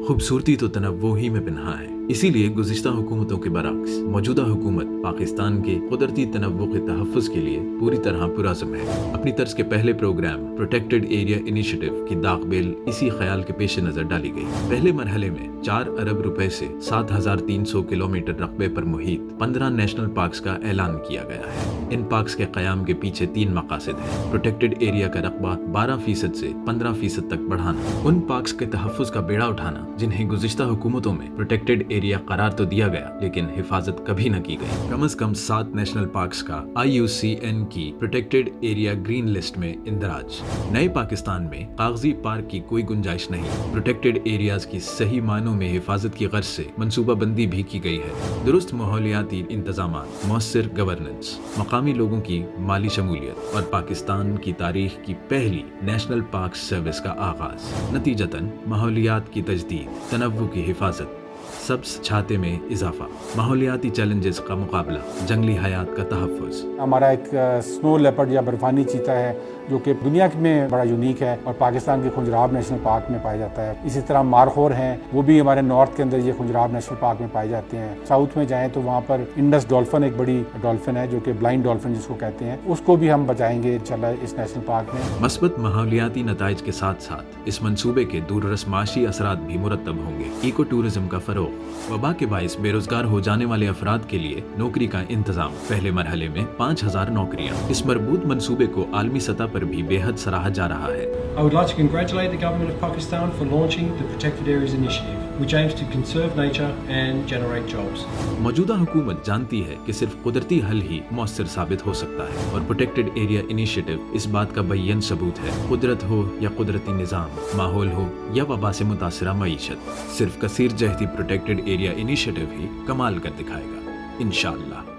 खूबसूरती तो तनव्वुह ही में पिन्हा है। इसीलिए गुज़िश्ता हुकूमतों के बरअक्स मौजूदा हुकूमत पाकिस्तान के कुदरती तनव्वुह के तहफ़्फ़ुज़ के लिए पूरी तरह पुरज़्म है। अपनी तर्ज के पहले प्रोग्राम प्रोटेक्टेड एरिया इनिशिएटिव की दागबेल इसी ख्याल के पेश नज़र डाली गई। पहले मरहले में 4 अरब रुपए से 7,300 किलोमीटर रकबे पर मुहित 15 नेशनल पार्क्स का ऐलान किया गया है। इन पार्क्स के क़याम के पीछे 3 मकासद हैं। प्रोटेक्टेड एरिया का रकबा 12% से 15% तक बढ़ाना, उन पार्क्स के तहफ़्फ़ुज़ का बेड़ा उठाना जिन्हें गुज़िश्ता हुकूमतों में प्रोटेक्टेड एरिया करार तो दिया गया लेकिन हिफाजत कभी न की गई। कम से कम 7 नेशनल पार्क्स का IUCN की प्रोटेक्टेड एरिया ग्रीन लिस्ट में इंदराज। नए पाकिस्तान में कागजी पार्क की कोई गुंजाइश नहीं। प्रोटेक्टेड एरियाज की सही मायनों में हिफाजत की गर्ज से मनसूबाबंदी भी की गई है। दुरुस्त माहौलियाती इंतजाम, मौसर गवर्नेंस, मकामी लोगों की माली शमूलियत और पाकिस्तान की तारीख की पहली नेशनल पार्क सर्विस का आगाज। नतीजतन माहौलियात की तजदीद, तनव्वुह की हिफाजत, सब्ज़ छाते में इजाफा, माहौलियाती चैलेंजेस का मुकाबला, जंगली हयात का तहफ़्फ़ुज़। हमारा एक स्नो लेपर्ड या बर्फानी चीता है जो कि दुनिया में बड़ा यूनिक है और पाकिस्तान के खुंजराब नेशनल पार्क में पाया जाता है। इसी तरह मारखोर हैं, वो भी हमारे नॉर्थ के अंदर ये खुंजराब नेशनल पार्क में पाए जाते हैं। साउथ में जाएं तो वहाँ पर इंडस डॉल्फिन एक बड़ी डॉल्फिन है जो कि ब्लाइंड डॉल्फिन जिसको कहते हैं, उसको भी हम बचाएंगे इंशाल्लाह इस नेशनल पार्क में। मस्बत माहौलियाती नताइज के साथ साथ इस मंसूबे के दूररस माशी असरात भी मुरतब होंगे। इको टूरिज्म का फरोग, वबा के बाइस बेरोजगार हो जाने वाले अफराद के लिए नौकरी का इंतजाम। पहले मरहले में 5,000 नौकरियां। इस मरबूत मंसूबे को आलमी सतह पर भी बेहद सराहा जा रहा है। I would like to congratulate the government of Pakistan for launching the Protected Areas Initiative, which aims to conserve nature and generate jobs. मौजूदा हुकूमत जानती है कि सिर्फ कुदरती हल ही मौसर साबित हो सकता है और प्रोटेक्टेड एरिया इनिशिएटिव इस बात का बय्यन सबूत है। कुदरत हो या कुदरती निज़ाम, माहौल हो या वबा से मुतासिरा मईशत, सिर्फ कसीर जहती प्रोटेक्टेड एरिया इनिशिएटिव ही कमाल कर दिखाएगा, इंशाअल्लाह।